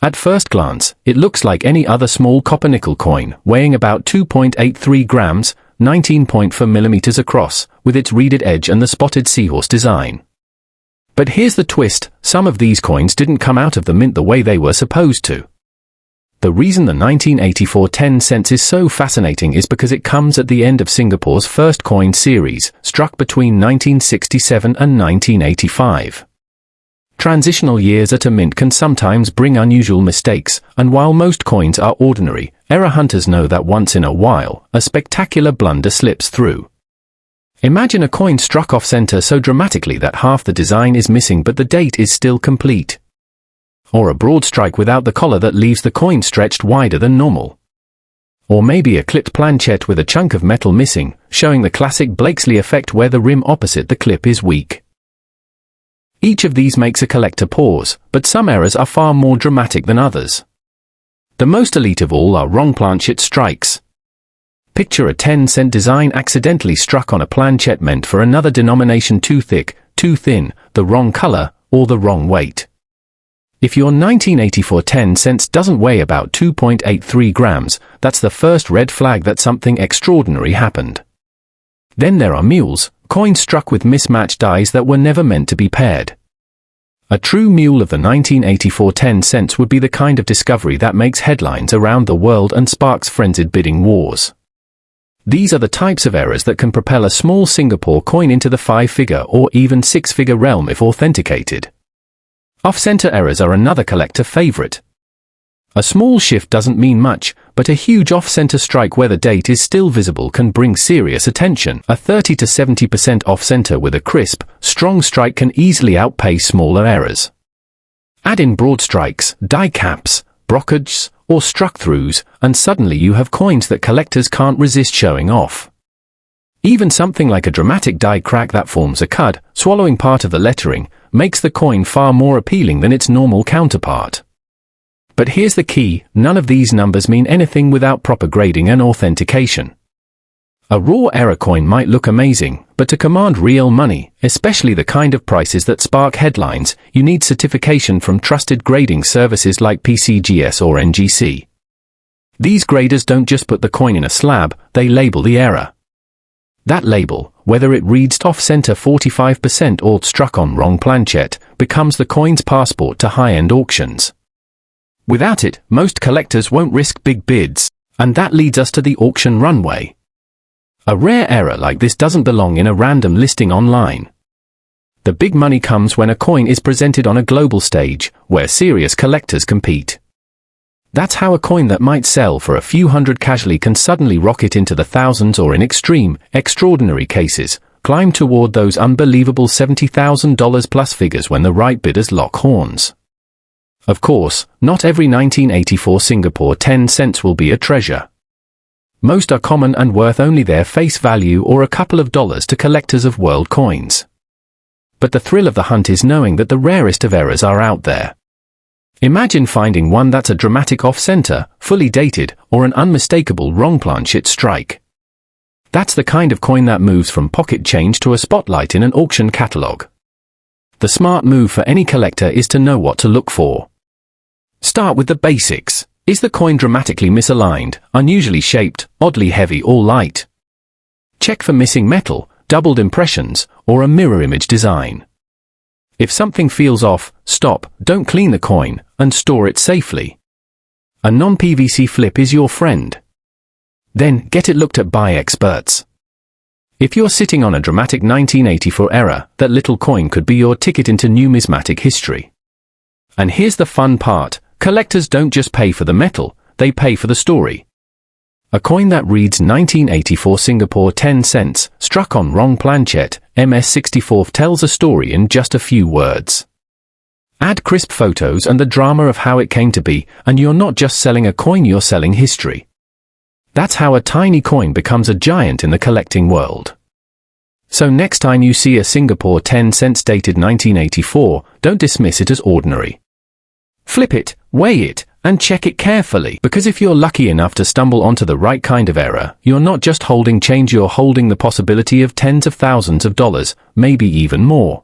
At first glance, it looks like any other small copper-nickel coin, weighing about 2.83 grams, 19.4 millimeters across, with its reeded edge and the spotted seahorse design. But here's the twist, some of these coins didn't come out of the mint the way they were supposed to. The reason the 1984 10 cents is so fascinating is because it comes at the end of Singapore's first coin series, struck between 1967 and 1985. Transitional years at a mint can sometimes bring unusual mistakes, and while most coins are ordinary, error hunters know that once in a while, a spectacular blunder slips through. Imagine a coin struck off-center so dramatically that half the design is missing but the date is still complete. Or a broad strike without the collar that leaves the coin stretched wider than normal. Or maybe a clipped planchet with a chunk of metal missing, showing the classic Blakesley effect where the rim opposite the clip is weak. Each of these makes a collector pause, but some errors are far more dramatic than others. The most elite of all are wrong planchet strikes. Picture a 10-cent design accidentally struck on a planchet meant for another denomination too thick, too thin, the wrong color, or the wrong weight. If your 1984 10 cents doesn't weigh about 2.83 grams, that's the first red flag that something extraordinary happened. Then there are mules, coins struck with mismatched dies that were never meant to be paired. A true mule of the 1984 10 cents would be the kind of discovery that makes headlines around the world and sparks frenzied bidding wars. These are the types of errors that can propel a small Singapore coin into the 5-figure or even 6-figure realm if authenticated. Off-center errors are another collector favorite. A small shift doesn't mean much, but a huge off-center strike where the date is still visible can bring serious attention. A 30 to 70% off-center with a crisp, strong strike can easily outpay smaller errors. Add in broad strikes, die caps, brockages, or struck-throughs, and suddenly you have coins that collectors can't resist showing off. Even something like a dramatic die crack that forms a cud, swallowing part of the lettering, makes the coin far more appealing than its normal counterpart. But here's the key, none of these numbers mean anything without proper grading and authentication. A raw error coin might look amazing, but to command real money, especially the kind of prices that spark headlines, you need certification from trusted grading services like PCGS or NGC. These graders don't just put the coin in a slab, they label the error. That label, whether it reads off-center 45% or struck on wrong planchet, becomes the coin's passport to high-end auctions. Without it, most collectors won't risk big bids, and that leads us to the auction runway. A rare error like this doesn't belong in a random listing online. The big money comes when a coin is presented on a global stage, where serious collectors compete. That's how a coin that might sell for a few hundred casually can suddenly rocket into the thousands or in extreme, extraordinary cases, climb toward those unbelievable $70,000 plus figures when the right bidders lock horns. Of course, not every 1984 Singapore 10 cents will be a treasure. Most are common and worth only their face value or a couple of dollars to collectors of world coins. But the thrill of the hunt is knowing that the rarest of errors are out there. Imagine finding one that's a dramatic off-center, fully dated, or an unmistakable wrong planchet strike. That's the kind of coin that moves from pocket change to a spotlight in an auction catalog. The smart move for any collector is to know what to look for. Start with the basics. Is the coin dramatically misaligned, unusually shaped, oddly heavy or light? Check for missing metal, doubled impressions, or a mirror image design. If something feels off, stop, don't clean the coin, and store it safely. A non-PVC flip is your friend. Then, get it looked at by experts. If you're sitting on a dramatic 1984 error, that little coin could be your ticket into numismatic history. And here's the fun part. Collectors don't just pay for the metal, they pay for the story. A coin that reads 1984 Singapore 10 cents, struck on wrong planchet, MS64 tells a story in just a few words. Add crisp photos and the drama of how it came to be, and you're not just selling a coin, you're selling history. That's how a tiny coin becomes a giant in the collecting world. So next time you see a Singapore 10 cents dated 1984, don't dismiss it as ordinary. Flip it, weigh it, and check it carefully, because if you're lucky enough to stumble onto the right kind of error, you're not just holding change, you're holding the possibility of tens of thousands of dollars, maybe even more.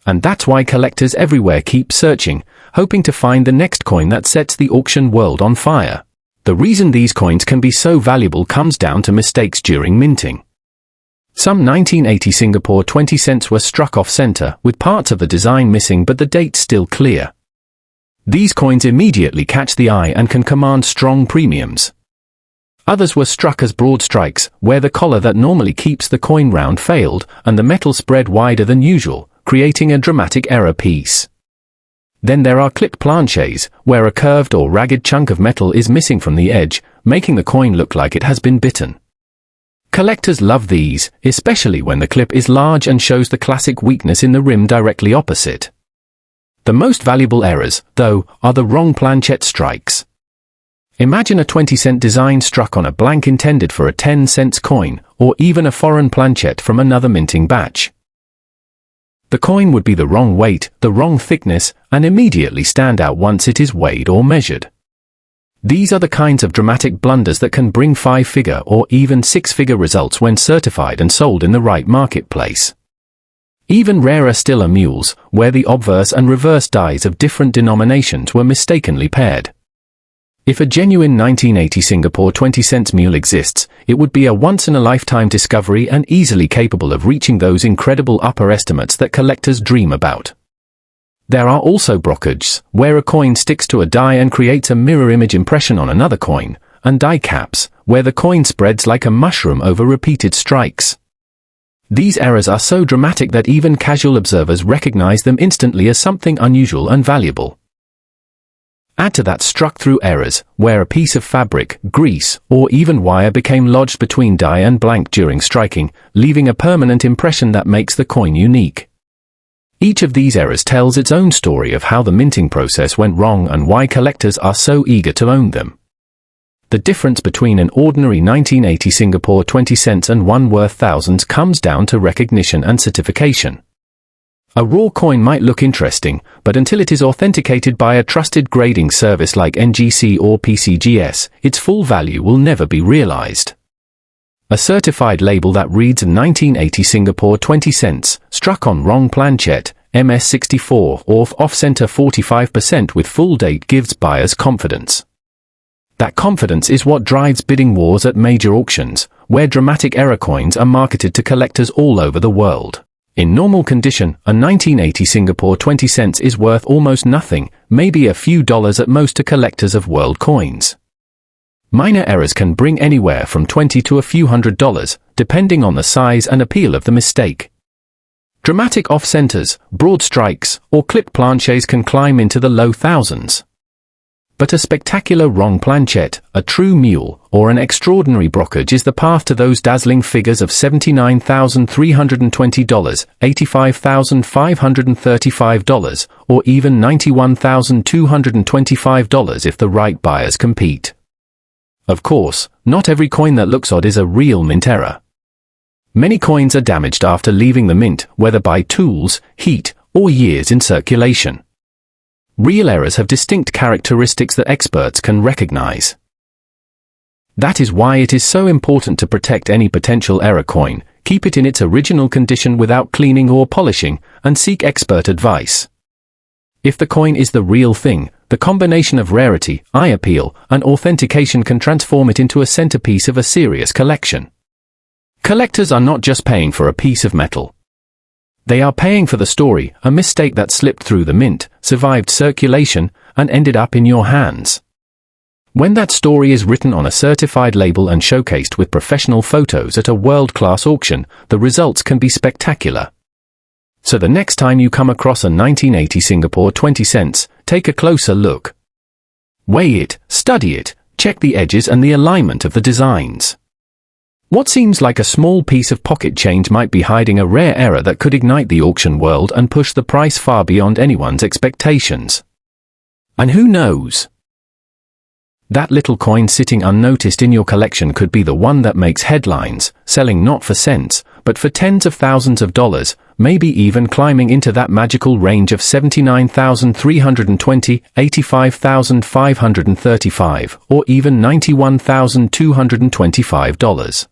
And that's why collectors everywhere keep searching, hoping to find the next coin that sets the auction world on fire. The reason these coins can be so valuable comes down to mistakes during minting. Some 1980 Singapore 20 cents were struck off-center, with parts of the design missing but the date still clear. These coins immediately catch the eye and can command strong premiums. Others were struck as broad strikes, where the collar that normally keeps the coin round failed, and the metal spread wider than usual, creating a dramatic error piece. Then there are clip planches, where a curved or ragged chunk of metal is missing from the edge, making the coin look like it has been bitten. Collectors love these, especially when the clip is large and shows the classic weakness in the rim directly opposite. The most valuable errors, though, are the wrong planchet strikes. Imagine a 20-cent design struck on a blank intended for a 10-cent coin, or even a foreign planchet from another minting batch. The coin would be the wrong weight, the wrong thickness, and immediately stand out once it is weighed or measured. These are the kinds of dramatic blunders that can bring 5-figure or even 6-figure results when certified and sold in the right marketplace. Even rarer still are mules, where the obverse and reverse dies of different denominations were mistakenly paired. If a genuine 1980 Singapore 20 cents mule exists, it would be a once-in-a-lifetime discovery and easily capable of reaching those incredible upper estimates that collectors dream about. There are also brokages, where a coin sticks to a die and creates a mirror image impression on another coin, and die caps, where the coin spreads like a mushroom over repeated strikes. These errors are so dramatic that even casual observers recognize them instantly as something unusual and valuable. Add to that struck-through errors, where a piece of fabric, grease, or even wire became lodged between die and blank during striking, leaving a permanent impression that makes the coin unique. Each of these errors tells its own story of how the minting process went wrong and why collectors are so eager to own them. The difference between an ordinary 1980 Singapore 20 cents and one worth thousands comes down to recognition and certification. A raw coin might look interesting, but until it is authenticated by a trusted grading service like NGC or PCGS, its full value will never be realized. A certified label that reads 1980 Singapore 20 cents, struck on wrong planchet, MS64 or off-center 45% with full date gives buyers confidence. That confidence is what drives bidding wars at major auctions, where dramatic error coins are marketed to collectors all over the world. In normal condition, a 1980 Singapore 20 cents is worth almost nothing, maybe a few dollars at most to collectors of world coins. Minor errors can bring anywhere from $20 to a few $100, depending on the size and appeal of the mistake. Dramatic off-centers, broad strikes, or clip planches can climb into the low thousands. But a spectacular wrong planchet, a true mule, or an extraordinary brocage is the path to those dazzling figures of $79,320, $85,535, or even $91,225 if the right buyers compete. Of course, not every coin that looks odd is a real mint error. Many coins are damaged after leaving the mint, whether by tools, heat, or years in circulation. Real errors have distinct characteristics that experts can recognize. That is why it is so important to protect any potential error coin, keep it in its original condition without cleaning or polishing, and seek expert advice. If the coin is the real thing, the combination of rarity, eye appeal, and authentication can transform it into a centerpiece of a serious collection. Collectors are not just paying for a piece of metal. They are paying for the story, a mistake that slipped through the mint, survived circulation, and ended up in your hands. When that story is written on a certified label and showcased with professional photos at a world-class auction, the results can be spectacular. So the next time you come across a 1980 Singapore 20 cents, take a closer look. Weigh it, study it, check the edges and the alignment of the designs. What seems like a small piece of pocket change might be hiding a rare error that could ignite the auction world and push the price far beyond anyone's expectations. And who knows? That little coin sitting unnoticed in your collection could be the one that makes headlines, selling not for cents, but for tens of thousands of dollars, maybe even climbing into that magical range of $79,320, $85,535, or even $91,225.